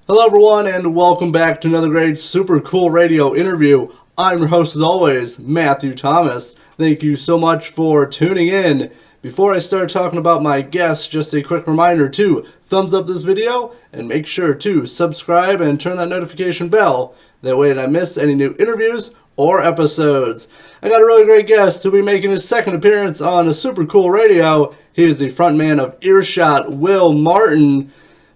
Hello, everyone, and welcome back to another great Super Cool Radio interview. I'm your host, as always, Matthew Thomas. Thank you so much for tuning in. Before I start talking about my guests, just a quick reminder to thumbs up this video and make sure to subscribe and turn that notification bell. That way, I don't miss any new interviews or episodes. I got a really great guest who'll be making his second appearance on a Super Cool Radio. He is the frontman of Earshot, Wil Martin.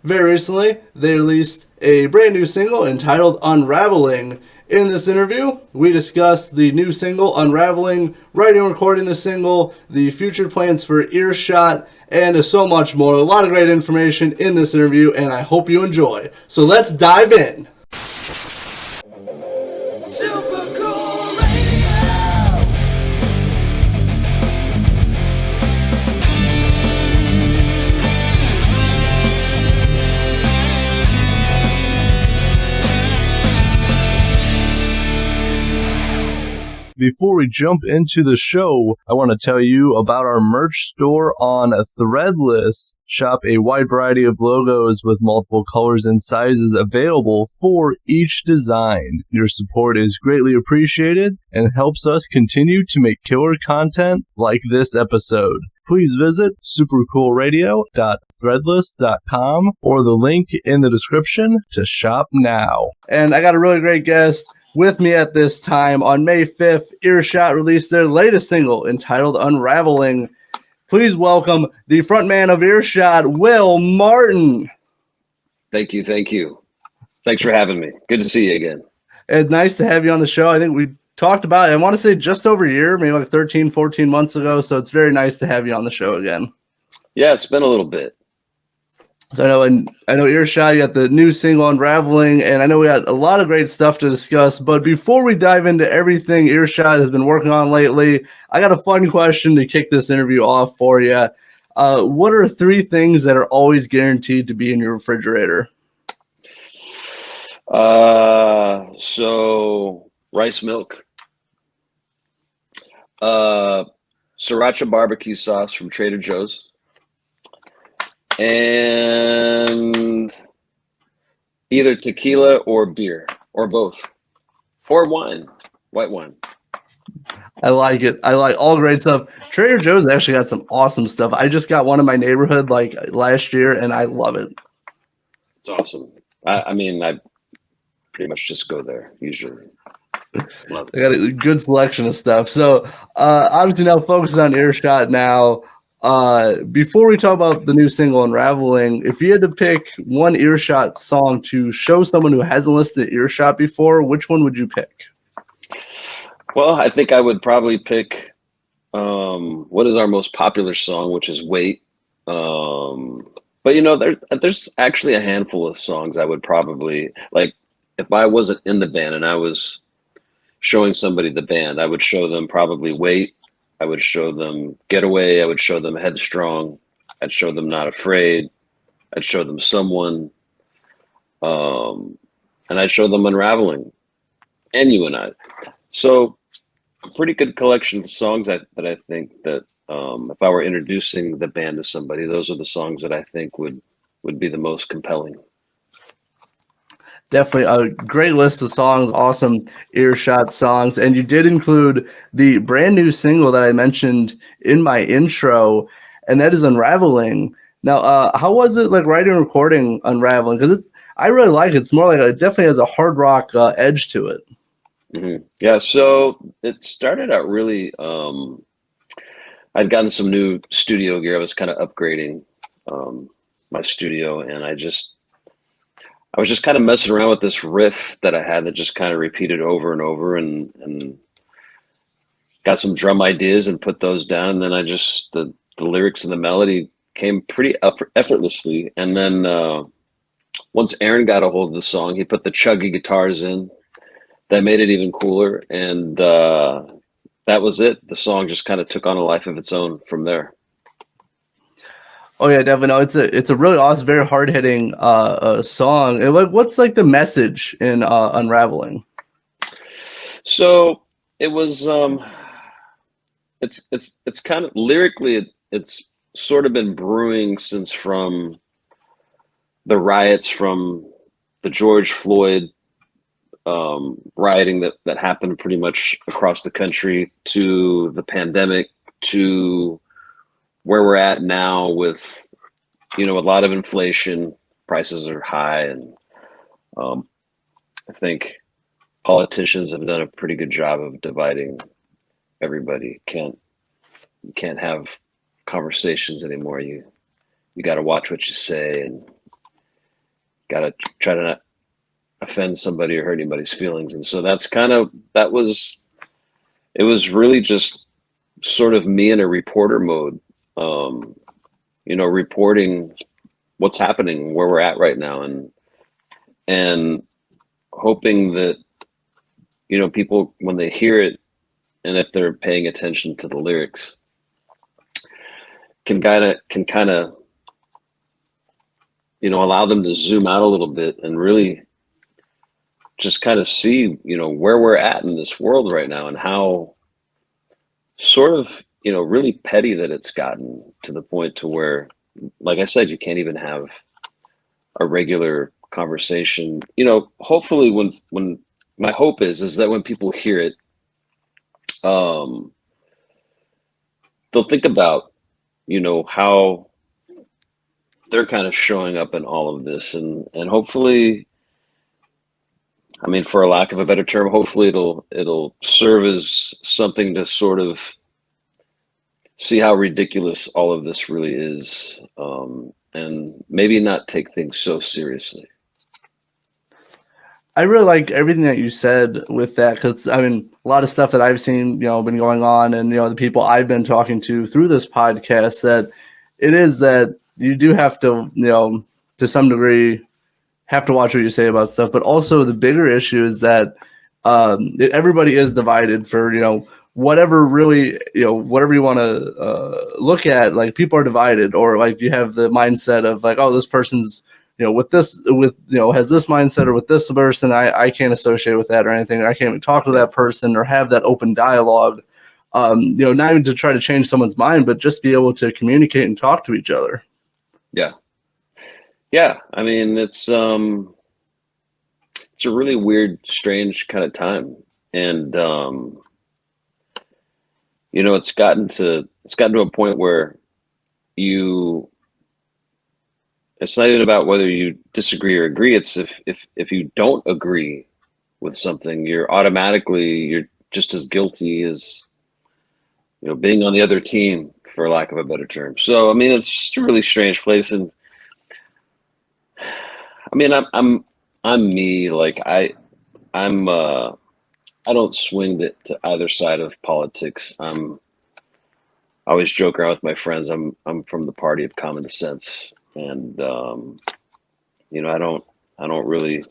Very recently, they released a brand new single entitled Unraveling. In this interview, we discussed the new single, Unraveling, writing and recording the single, the future plans for Earshot, and so much more. A lot of great information in this interview, and I hope you enjoy. So let's dive in. Super Cool Radio. Before we jump into the show, I want to tell you about our merch store on Threadless. Shop a wide variety of logos with multiple colors and sizes available for each design. Your support is greatly appreciated and helps us continue to make killer content like this episode. Please visit supercoolradio.threadless.com or the link in the description to shop now. And I got a really great guest with me at this time. On May 5th, Earshot released their latest single entitled Unraveling. Please welcome the frontman of Earshot, Wil Martin. Thank you. Thanks for having me. Good to see you again. It's nice to have you on the show. I think we talked about it, I want to say just over a year, maybe like 13, 14 months ago. So it's very nice to have you on the show again. Yeah, it's been a little bit. So I know Earshot, you got the new single Unraveling, and I know we got a lot of great stuff to discuss. But before we dive into everything Earshot has been working on lately, I got a fun question to kick this interview off for you. What are 3 things that are always guaranteed to be in your refrigerator? So rice milk, sriracha barbecue sauce from Trader Joe's, and either tequila or beer, or both, or wine, white wine. I like it. I like all great stuff. Trader Joe's actually got some awesome stuff. I just got one in my neighborhood like last year, and I love it. It's awesome. I mean, I pretty much just go there usually. Love They got a good selection of stuff. So obviously now focus on Earshot now. Before we talk about the new single Unraveling, if you had to pick one Earshot song to show someone who hasn't listened to Earshot before, which one would you pick? Well, I think I would probably pick what is our most popular song, which is Wait. But you know, there's actually a handful of songs I would probably like. If I wasn't in the band and I was showing somebody the band, I would show them probably Wait. I would show them Getaway. I would show them Headstrong. I'd show them Not Afraid. I'd show them Someone. And I'd show them Unraveling and You and I. So a pretty good collection of songs that I think that if I were introducing the band to somebody, those are the songs that I think would be the most compelling. Definitely a great list of songs, awesome Earshot songs. And you did include the brand new single that I mentioned in my intro, and that is Unraveling. Now, how was it like writing and recording Unraveling? Because I really like it. It's more like it definitely has a hard rock edge to it. Mm-hmm. Yeah, so it started out really, I'd gotten some new studio gear. I was kind of upgrading my studio, and I was just kind of messing around with this riff that I had that just kind of repeated over and over, and got some drum ideas and put those down. And then the lyrics and the melody came pretty effortlessly. And then once Aaron got a hold of the song, he put the chuggy guitars in. That made it even cooler. And that was it. The song just kind of took on a life of its own from there. Oh yeah, definitely. No, it's a really awesome, very hard hitting song. And what's like the message in Unraveling? So it was it's kind of lyrically it's sort of been brewing since from the riots from the George Floyd rioting that happened pretty much across the country, to the pandemic, to where we're at now with, a lot of inflation, prices are high, and I think politicians have done a pretty good job of dividing everybody. You can't have conversations anymore. You got to watch what you say, and got to try to not offend somebody or hurt anybody's feelings. And so it was really just sort of me in a reporter mode, reporting what's happening, where we're at right now, and hoping that, people, when they hear it, and if they're paying attention to the lyrics, can kind of allow them to zoom out a little bit and really just kind of see, where we're at in this world right now, and how sort of, really petty that it's gotten to the point to where, like I said, you can't even have a regular conversation. Hopefully when my hope is that when people hear it, they'll think about, how they're kind of showing up in all of this, and hopefully, I mean, for a lack of a better term, hopefully it'll serve as something to sort of see how ridiculous all of this really is, and maybe not take things so seriously. I really like everything that you said with that, because I mean, a lot of stuff that I've seen, been going on, and the people I've been talking to through this podcast, that it is that you do have to, to some degree, have to watch what you say about stuff. But also the bigger issue is that everybody is divided for whatever really, whatever you want to look at. Like, people are divided, or like you have the mindset of like, oh, this person's with this, has this mindset, or with this person, I can't associate with that or anything. I can't even talk to that person or have that open dialogue. Not even to try to change someone's mind, but just be able to communicate and talk to each other. Yeah. Yeah. I mean, it's a really weird, strange kind of time. And, it's gotten to a point where it's not even about whether you disagree or agree. It's if you don't agree with something, you're just as guilty as, being on the other team, for lack of a better term. So, I mean, it's just a really strange place. And I mean, I'm me. Like, I don't swing to either side of politics. I always joke around with my friends. I'm from the party of common sense, and I don't really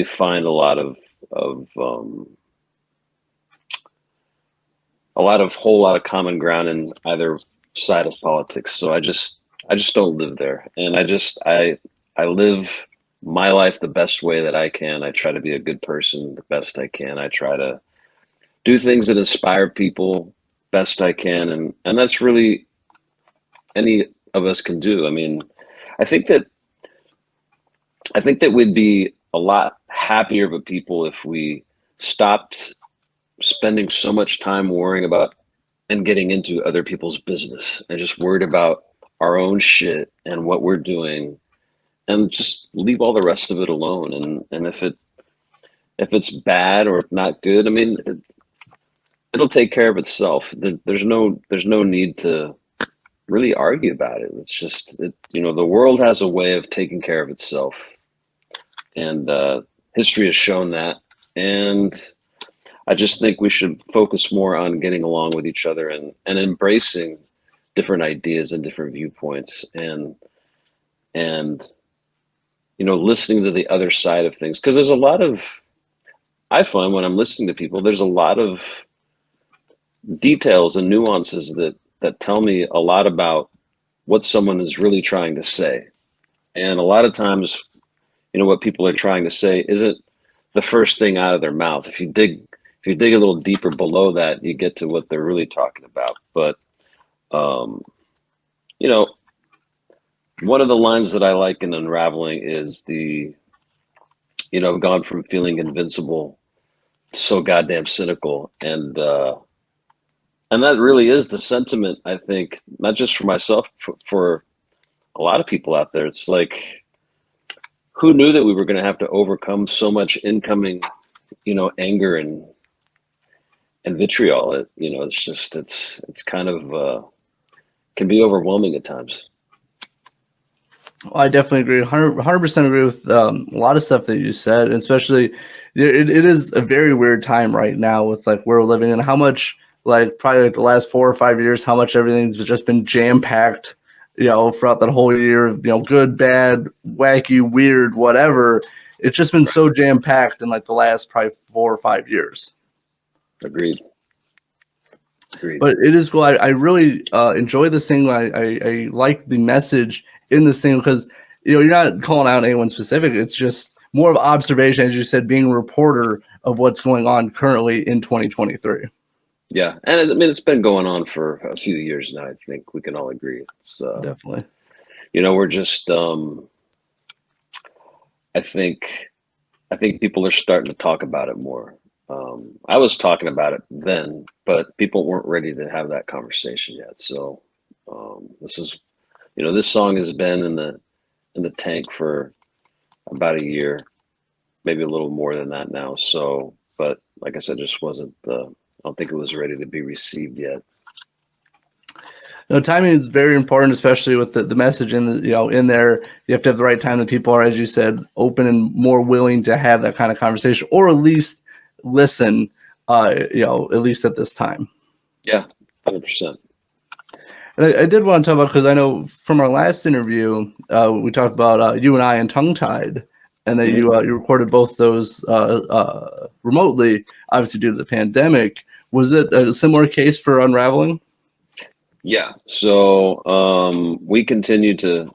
find a lot of whole lot of common ground in either side of politics. So I just don't live there, and I live my life the best way that I can. I try to be a good person the best I can. I try to do things that inspire people best I can, and that's really any of us can do. I mean, I think that we'd be a lot happier of a people if we stopped spending so much time worrying about and getting into other people's business, and just worried about our own shit and what we're doing, and just leave all the rest of it alone. And if it's bad or not good, I mean, it'll take care of itself. There's no need to really argue about it. It's just, the world has a way of taking care of itself, and history has shown that. And I just think we should focus more on getting along with each other, and embracing different ideas and different viewpoints, and listening to the other side of things. Because there's a lot of, I find when I'm listening to people, there's a lot of details and nuances that tell me a lot about what someone is really trying to say. And a lot of times, what people are trying to say isn't the first thing out of their mouth. If you dig a little deeper below that, you get to what they're really talking about. But one of the lines that I like in Unraveling is gone from feeling invincible to so goddamn cynical. And that really is the sentiment, I think, not just for myself, for a lot of people out there. It's like, who knew that we were going to have to overcome so much incoming, anger and vitriol? It's kind of can be overwhelming at times. I definitely agree. 100% agree with a lot of stuff that you said, and especially it is a very weird time right now with like where we're living and how much probably like the last 4 or 5 years, how much everything's just been jam packed, throughout that whole year, good, bad, wacky, weird, whatever. It's just been so jam packed in like the last probably 4 or 5 years. Agreed. But it is cool. I really enjoy this thing. I like the message in this thing because you're not calling out anyone specific. It's just more of observation, as you said, being a reporter of what's going on currently in 2023. Yeah, and I mean it's been going on for a few years now. I think we can all agree. It's definitely. We're just. I think people are starting to talk about it more. I was talking about it then, but people weren't ready to have that conversation yet. So this is, this song has been in the tank for about a year, maybe a little more than that now. So, but like I said, just wasn't. I don't think it was ready to be received yet. No, timing is very important, especially with the message in in there. You have to have the right time that people are, as you said, open and more willing to have that kind of conversation, or at least listen. At least at this time. Yeah, 100%. And I did want to talk about, because I know from our last interview, we talked about you and I and Tongue Tied, and that you recorded both those remotely, obviously due to the pandemic. Was it a similar case for Unraveling? Yeah. So we continue to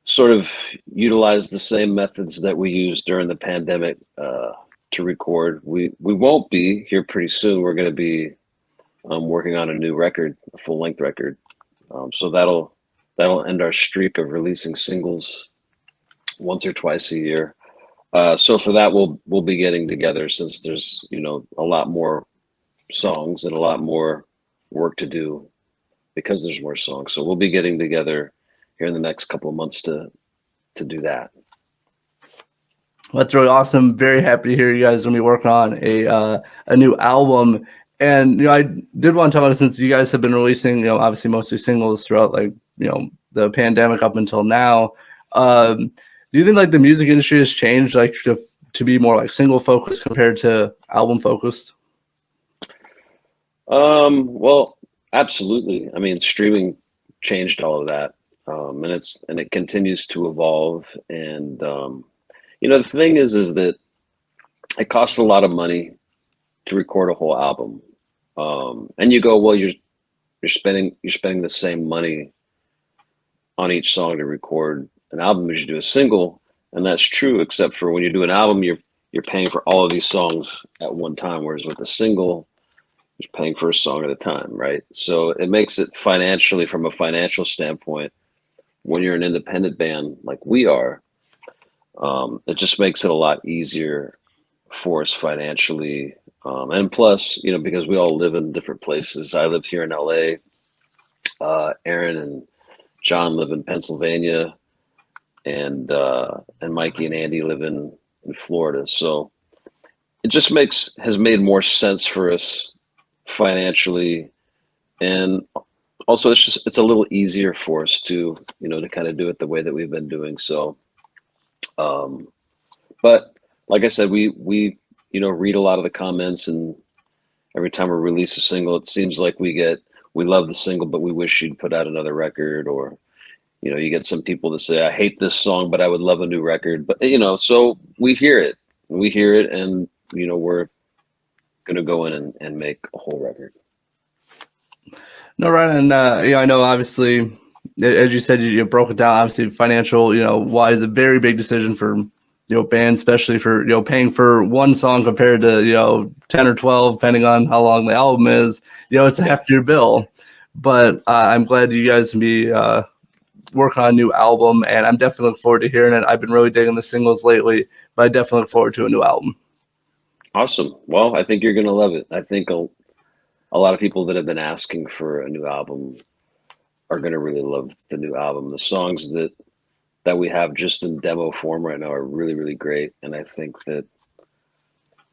sort of utilize the same methods that we used during the pandemic to record. We won't be here pretty soon. We're going to be working on a new record, a full-length record. So that'll end our streak of releasing singles once or twice a year. So for that, we'll be getting together, since there's a lot more songs and a lot more work to do because there's more songs. So we'll be getting together here in the next couple of months to do that. Well, that's really awesome. Very happy to hear you guys are going to be working on a new album. And I did want to talk about, since you guys have been releasing obviously mostly singles throughout the pandemic up until now. Do you think the music industry has changed to be more single focused compared to album focused? Well, absolutely. I mean, streaming changed all of that, and it continues to evolve. And the thing is that it costs a lot of money to record a whole album, and you go, well, you're spending the same money on each song to record an album as you do a single, and that's true, except for when you do an album, you're paying for all of these songs at one time, whereas with a single, you're paying for a song at a time, right? So it makes it financially, from a financial standpoint, when you're an independent band like we are, it just makes it a lot easier for us financially. And plus, because we all live in different places. I live here in LA. Aaron and John live in Pennsylvania, and Mikey and Andy live in Florida. So it just has made more sense for us financially, and also it's a little easier for us to to kind of do it the way that we've been doing. So but like I said, we read a lot of the comments, and every time we release a single, it seems like we love the single, but we wish you'd put out another record. Or you get some people that say, I hate this song, but I would love a new record. But so we hear it, and we're going to go in and make a whole record. No, right. And I know, obviously, as you said, you broke it down. Obviously, financial wise, a very big decision for bands, especially for paying for one song compared to 10 or 12, depending on how long the album is. It's a heftier bill. But I'm glad you guys can be working on a new album, and I'm definitely looking forward to hearing it. I've been really digging the singles lately, but I definitely look forward to a new album. Awesome. Well, I think you're going to love it. I think a lot of people that have been asking for a new album are going to really love the new album. The songs that we have just in demo form right now are really, really great. And I think that,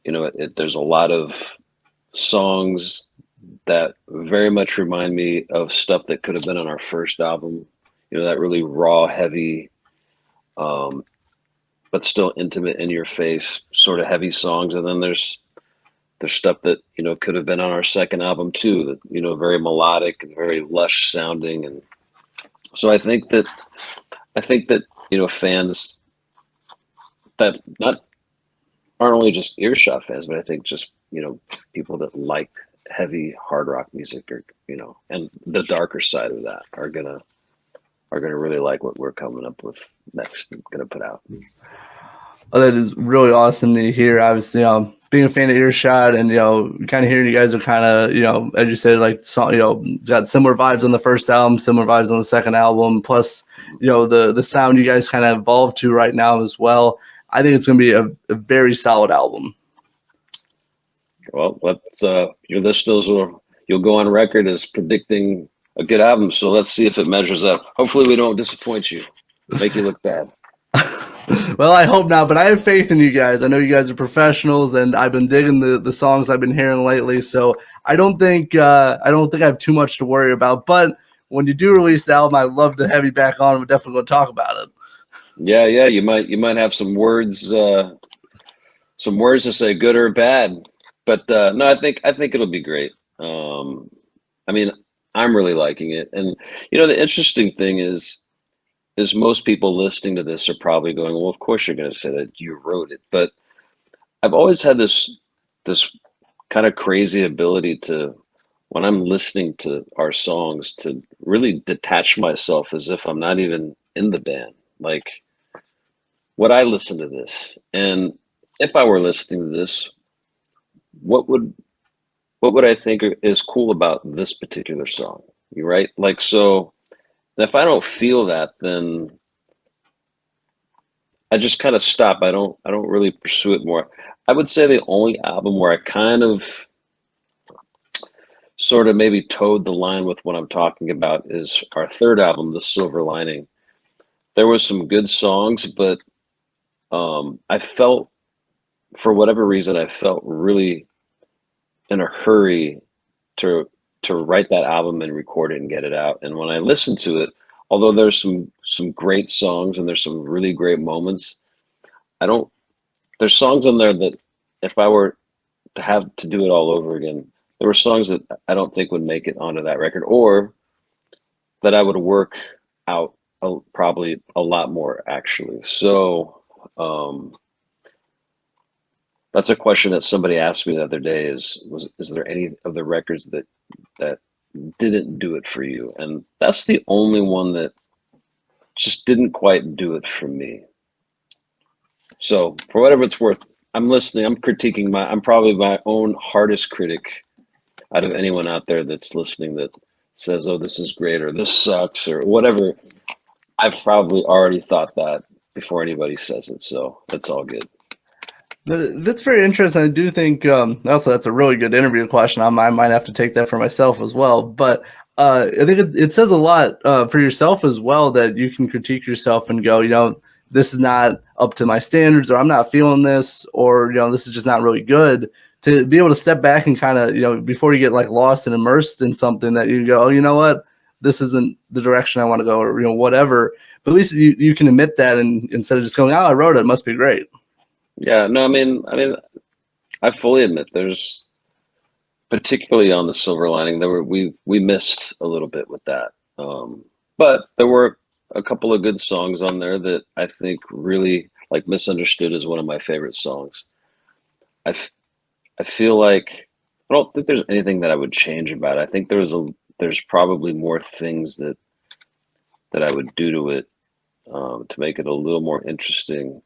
there's a lot of songs that very much remind me of stuff that could have been on our first album, that really raw, heavy, but still intimate, in your face, sort of heavy songs. And then there's stuff that, could have been on our second album too, that, very melodic and very lush sounding. And so I think that, fans that aren't only just Earshot fans, but I think just, people that like heavy hard rock music, or, and the darker side of that are gonna really like what we're coming up with next and gonna put out. Oh, that is really awesome to hear. Obviously, being a fan of Earshot and, kind of hearing you guys are kind of, as you said, like, got similar vibes on the first album, similar vibes on the second album, plus, the sound you guys kind of evolved to right now as well. I think it's going to be a very solid album. Well, let's, your listeners you'll go on record as predicting a good album. So let's see if it measures up. Hopefully we don't disappoint you, make you look bad. Well, I hope not, but I have faith in you guys. I know you guys are professionals, and I've been digging the songs I've been hearing lately. So I don't think I have too much to worry about. But when you do release the album, I'd love to have you back on. We're definitely going to talk about it. Yeah, you might have some words to say, good or bad. But no, I think it'll be great. I mean, I'm really liking it, and the interesting thing is most people listening to this are probably going, well, of course you're going to say that you wrote it. But I've always had this kind of crazy ability to, when I'm listening to our songs, to really detach myself as if I'm not even in the band. Like, would I listen to this? And if I were listening to this, what would I think is cool about this particular song? You right? Like, so if I don't feel that, then I just kind of stop. I don't really pursue it more. I would say the only album where I kind of sort of maybe towed the line with what I'm talking about is our third album, The Silver Lining. There was some good songs, but I felt, for whatever reason, I felt really in a hurry to write that album and record it and get it out. And when I listened to it, although there's some great songs and there's some really great moments, there's songs on there that if I were to have to do it all over again, there were songs that I don't think would make it onto that record, or that I would work out probably a lot more, actually. So that's a question that somebody asked me the other day, is there any of the records that didn't do it for you? And that's the only one that just didn't quite do it for me. So for whatever it's worth, I'm listening, I'm critiquing I'm probably my own hardest critic out of anyone out there that's listening that says, oh, this is great, or this sucks, or whatever. I've probably already thought that before anybody says it. So it's all good. That's very interesting. I do think also that's a really good interview question. I might have to take that for myself as well. But I think it says a lot for yourself as well, that you can critique yourself and go, this is not up to my standards, or I'm not feeling this, or, this is just not really good. To be able to step back and kind of, before you get like lost and immersed in something, that you go, oh, you know what, this isn't the direction I want to go, or, whatever. But at least you can admit that, and instead of just going, oh, I wrote it, it must be great. Yeah, no, I mean, I fully admit there's, particularly on The Silver Lining, we missed a little bit with that. But there were a couple of good songs on there that I think really, like Misunderstood is one of my favorite songs. I feel like, I don't think there's anything that I would change about it. I think there's probably more things that I would do to it to make it a little more interesting.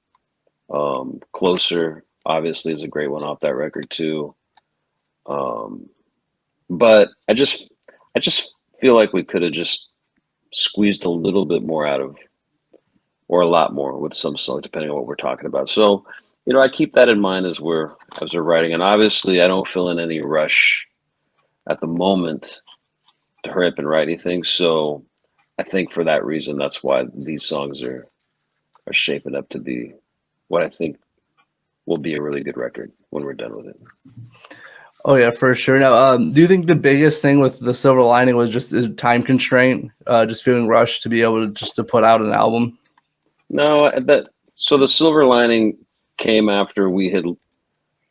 Closer obviously is a great one off that record too. But I just feel like we could have just squeezed a little bit more out of, or a lot more with some songs, depending on what we're talking about. So, I keep that in mind as we're writing. And obviously, I don't feel in any rush at the moment to hurry up and write anything. So, I think for that reason, that's why these songs are shaping up to be what I think will be a really good record when we're done with it. Oh yeah, for sure. Now, do you think the biggest thing with the Silver Lining was just a time constraint, just feeling rushed to be able to just to put out an album? No, so the Silver Lining came after we had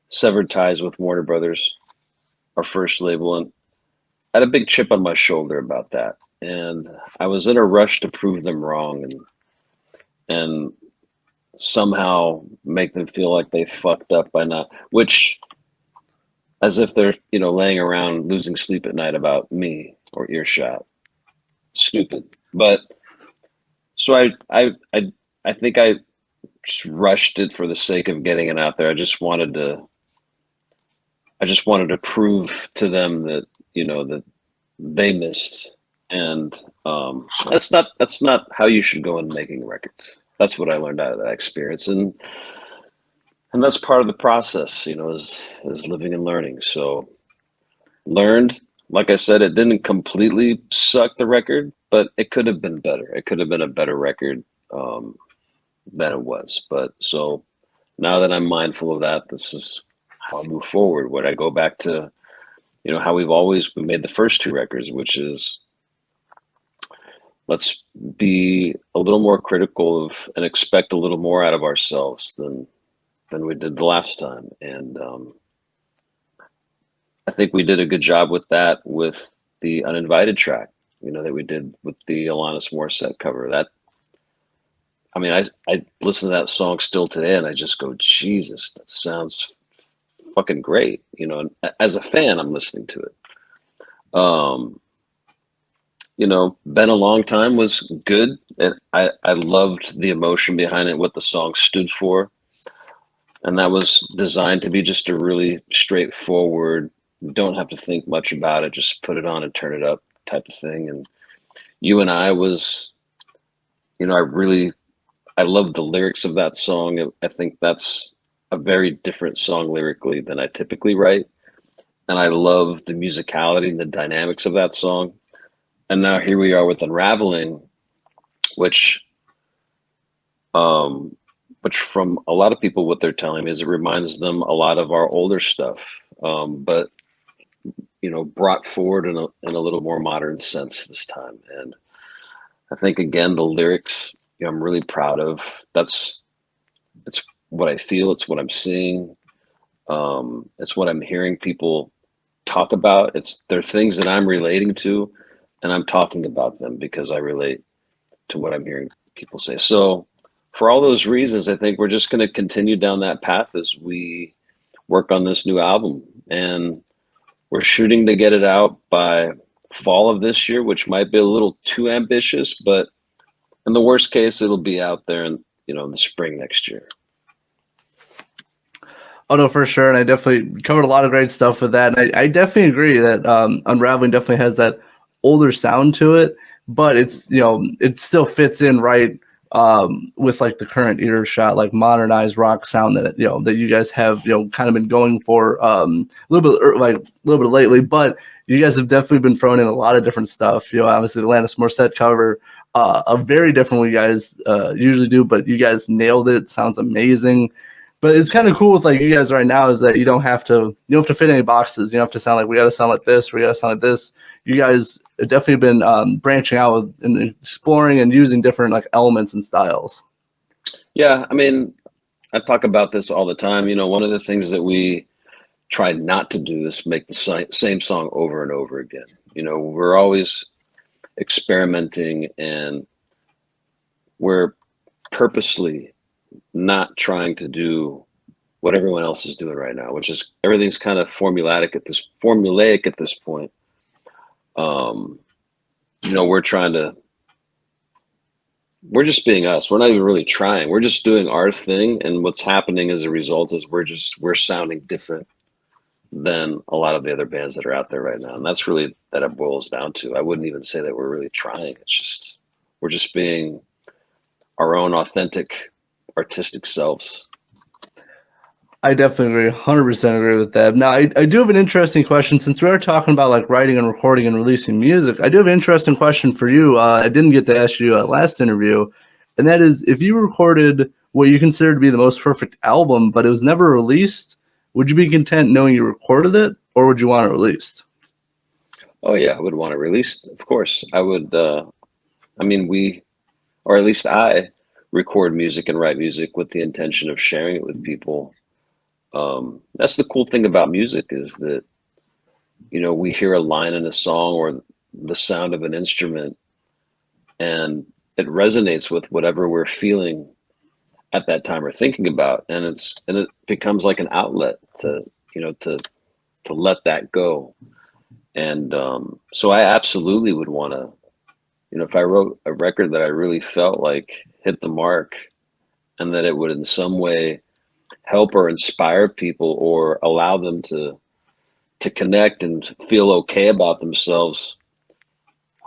severed ties with Warner Brothers, our first label, and I had a big chip on my shoulder about that. And I was in a rush to prove them wrong and somehow make them feel like they fucked up by not, which, as if they're, laying around losing sleep at night about me or Earshot. Stupid. But so I think I just rushed it for the sake of getting it out there. I just wanted to prove to them that, that they missed. And that's not how you should go in making records. That's what I learned out of that experience. And that's part of the process, is living and learning. So learned, like I said, it didn't completely suck the record, but it could have been better. It could have been a better record than it was. But so now that I'm mindful of that, this is how I move forward. When I go back to, how we made the first two records, which is let's be a little more critical of and expect a little more out of ourselves than we did the last time. And I think we did a good job with that with the Uninvited track, that we did with the Alanis Morissette cover. That, I mean, I listen to that song still today and I just go, Jesus, that sounds fucking great. And as a fan, I'm listening to it. Been a Long Time was good. And I loved the emotion behind it, what the song stood for. And that was designed to be just a really straightforward, don't have to think much about it, just put it on and turn it up type of thing. And You and I was, I love the lyrics of that song. I think that's a very different song lyrically than I typically write. And I love the musicality and the dynamics of that song. And now here we are with Unraveling, which from a lot of people, what they're telling me is it reminds them a lot of our older stuff, but brought forward in a little more modern sense this time. And I think again, the lyrics, I'm really proud of. It's what I feel. It's what I'm seeing. It's what I'm hearing people talk about. They're things that I'm relating to, and I'm talking about them because I relate to what I'm hearing people say. So for all those reasons, I think we're just going to continue down that path as we work on this new album. And we're shooting to get it out by fall of this year, which might be a little too ambitious, but in the worst case, it'll be out there in the spring next year. Oh no, for sure. And I definitely covered a lot of great stuff with that. And I definitely agree that Unraveling definitely has that older sound to it, but it's, it still fits in right with like the current Earshot, like modernized rock sound that, that you guys have, kind of been going for a little bit lately, but you guys have definitely been throwing in a lot of different stuff. Obviously the Alanis Morissette cover, a very different what you guys usually do, but you guys nailed it. Sounds amazing. But it's kind of cool with like you guys right now is that you don't have to fit any boxes. You don't have to sound like we got to sound like this, we got to sound like this. You guys have definitely been branching out and exploring and using different like elements and styles. Yeah, I mean, I talk about this all the time. One of the things that we try not to do is make the same song over and over again. We're always experimenting, and we're purposely not trying to do what everyone else is doing right now, which is everything's kind of formulaic at this point. We're just being us. We're not even really trying. We're just doing our thing. And what's happening as a result is we're sounding different than a lot of the other bands that are out there right now. And that's really that it boils down to. I wouldn't even say that we're really trying. It's just, we're just being our own authentic artistic selves. I definitely agree, 100% agree with that. Now, I do have an interesting question. Since we are talking about like writing and recording and releasing music, I do have an interesting question for you. I didn't get to ask you last interview, and that is, if you recorded what you consider to be the most perfect album, but it was never released, would you be content knowing you recorded it, or would you want it released? Oh yeah, I would want it released. Of course, I would. I mean, or at least I, record music and write music with the intention of sharing it with people. That's the cool thing about music, is that, you know, we hear a line in a song or the sound of an instrument, and it resonates with whatever we're feeling at that time or thinking about, and it becomes like an outlet to, you know, to let that go. And so I absolutely would want to, you know, if I wrote a record that I really felt like hit the mark, and that it would in some way help or inspire people or allow them to connect and feel okay about themselves,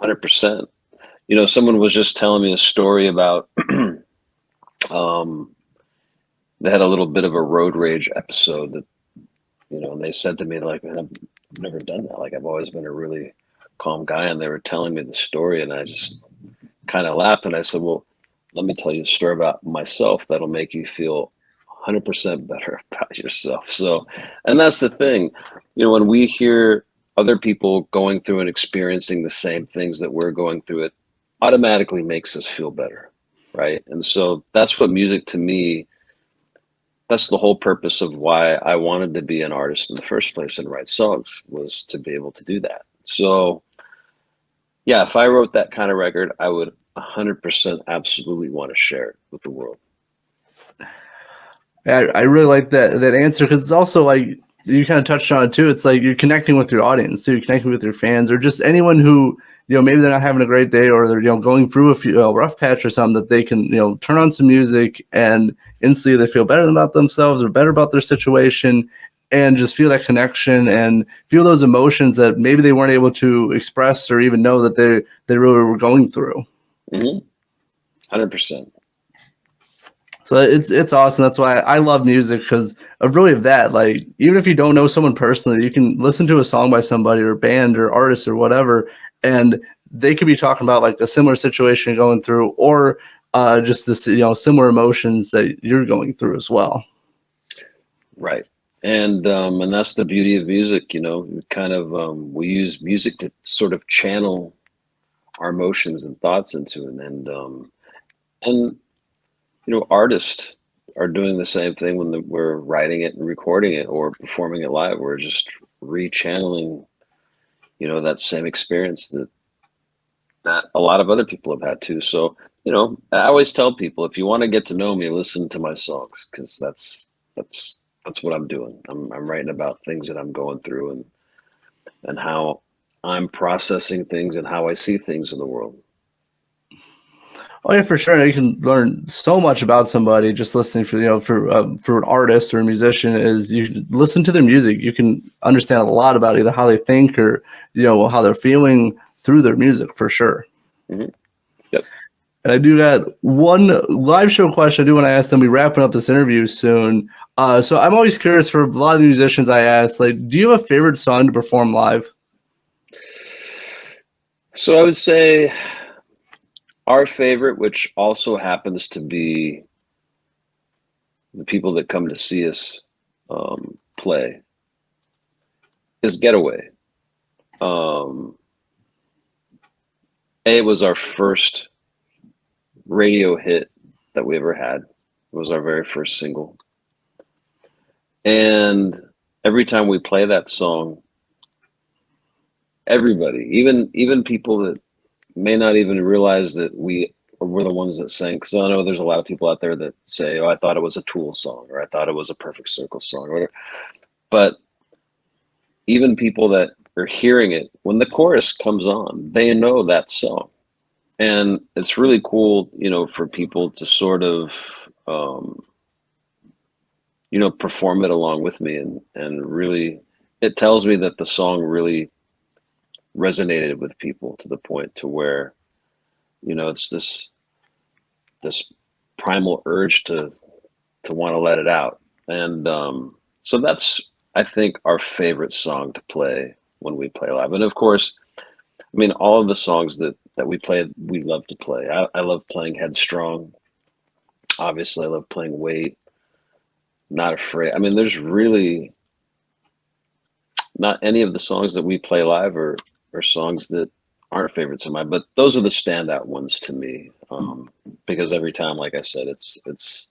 100%. You know, someone was just telling me a story about they had a little bit of a road rage episode that, you know, and they said to me, like, man, I've never done that. Like, I've always been a really calm guy. And they were telling me the story, and I just kind of laughed. And I said, well, let me tell you a story about myself that'll make you feel 100% better about yourself. So, and that's the thing, you know, when we hear other people going through and experiencing the same things that we're going through, it automatically makes us feel better. Right. And so that's what music, to me, that's the whole purpose of why I wanted to be an artist in the first place and write songs, was to be able to do that. So yeah, if I wrote that kind of record, I would 100% absolutely want to share it with the world. I really like that answer, because it's also like you kind of touched on it too. It's like you're connecting with your audience too, you're connecting with your fans, or just anyone who, you know, maybe they're not having a great day, or they're, you know, going through a rough patch or something, that they can, you know, turn on some music and instantly they feel better about themselves or better about their situation, and just feel that connection and feel those emotions that maybe they weren't able to express or even know that they really were going through. 100%. So it's awesome. That's why I love music, because of really of that. Like, even if you don't know someone personally, you can listen to a song by somebody or band or artist or whatever, and they could be talking about like a similar situation you're going through, or just this, you know, similar emotions that you're going through as well. Right. And that's the beauty of music, you know, kind of, we use music to sort of channel our emotions and thoughts into it. And you know, artists are doing the same thing when we're writing it and recording it or performing it live. We're just rechanneling, you know, that same experience that a lot of other people have had too. So, you know, I always tell people, if you want to get to know me, listen to my songs, because that's what I'm doing. I'm writing about things that I'm going through, and how I'm processing things and how I see things in the world. Oh yeah, for sure. You can learn so much about somebody just listening for, you know, for an artist or a musician. Is you listen to their music, you can understand a lot about either how they think or, you know, how they're feeling through their music, for sure. Mm-hmm. Yep. And I do got one live show question I do want to ask them. We're wrapping up this interview soon. So I'm always curious, for a lot of the musicians I ask, like, do you have a favorite song to perform live? So I would say our favorite, which also happens to be the people that come to see us play, is Getaway. It was our first radio hit that we ever had. It was our very first single. And every time we play that song, everybody, even people that may not even realize that we're the ones that sang, because I know there's a lot of people out there that say, oh, I thought it was a Tool song, or I thought it was a Perfect Circle song, or whatever. But even people that are hearing it, when the chorus comes on, they know that song. And it's really cool, you know, for people to sort of, you know, perform it along with me, and really it tells me that the song really resonated with people to the point to where, it's this primal urge to want to let it out. And so that's, I think, our favorite song to play when we play live. And of course, I mean, all of the songs that we play, we love to play. I love playing Headstrong. Obviously, I love playing Wait, Not Afraid. I mean, there's really not any of the songs that we play live are songs that aren't favorites of mine, but those are the standout ones to me. Because every time, like I said, it's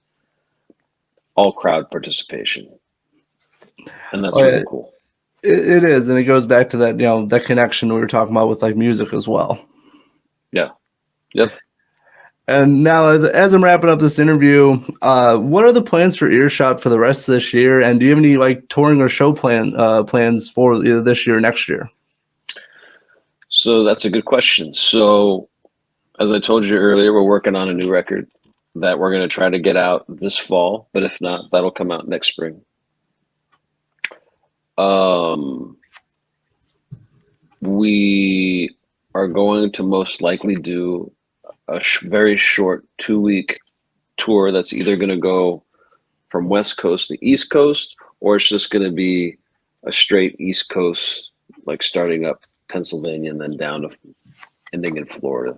all crowd participation, and that's really cool. It is, and it goes back to that, that connection we were talking about with like music as well. Yeah. Yep. And now, as I'm wrapping up this interview, what are the plans for Earshot for the rest of this year? And do you have any like touring or show plans for either this year or next year? So that's a good question. So, as I told you earlier, we're working on a new record that we're going to try to get out this fall, but if not, that'll come out next spring. We are going to most likely do a very short 2-week tour that's either going to go from West Coast to East Coast, or it's just going to be a straight East Coast, like starting up Pennsylvania and then down to ending in Florida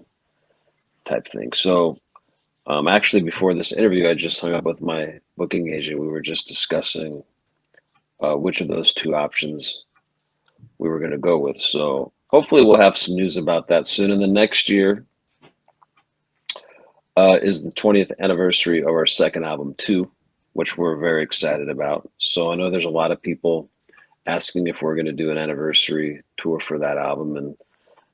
type thing. So actually, before this interview, I just hung up with my booking agent. We were just discussing which of those two options we were going to go with. So hopefully we'll have some news about that soon. And the next year is the 20th anniversary of our second album, 2, which we're very excited about. So I know there's a lot of people asking if we're going to do an anniversary tour for that album,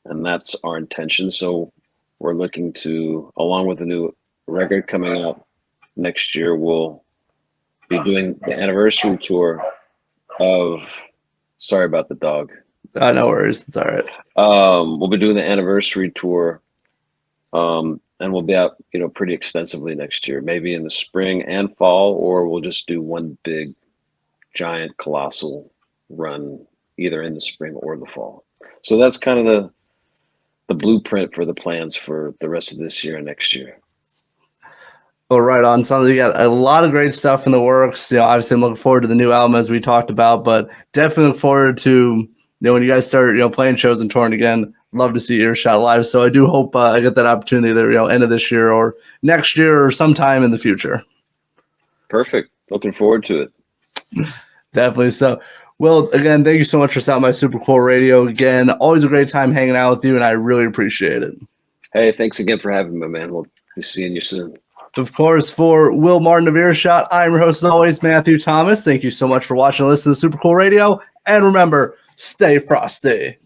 and that's our intention. So we're looking to, along with the new record coming out next year, we'll be doing the anniversary tour of, sorry about the dog. No worries. It's all right. We'll be doing the anniversary tour, and we'll be out, pretty extensively next year, maybe in the spring and fall, or we'll just do one big, giant, colossal run either in the spring or the fall. So that's kind of the blueprint for the plans for the rest of this year and next year. Well, right on. Sounds like you got a lot of great stuff in the works. Obviously I'm looking forward to the new album as we talked about, but definitely look forward to, when you guys start, playing shows and touring again. Love to see Earshot live. So I do hope I get that opportunity there, end of this year or next year or sometime in the future. Perfect. Looking forward to it. Definitely. So, well, again, thank you so much for stopping by Super Cool Radio. Again, always a great time hanging out with you, and I really appreciate it. Hey, thanks again for having me, man. We'll be seeing you soon. Of course, for Wil Martin of Earshot, I'm your host as always, Matthew Thomas. Thank you so much for watching and listening to Super Cool Radio. And remember, stay frosty.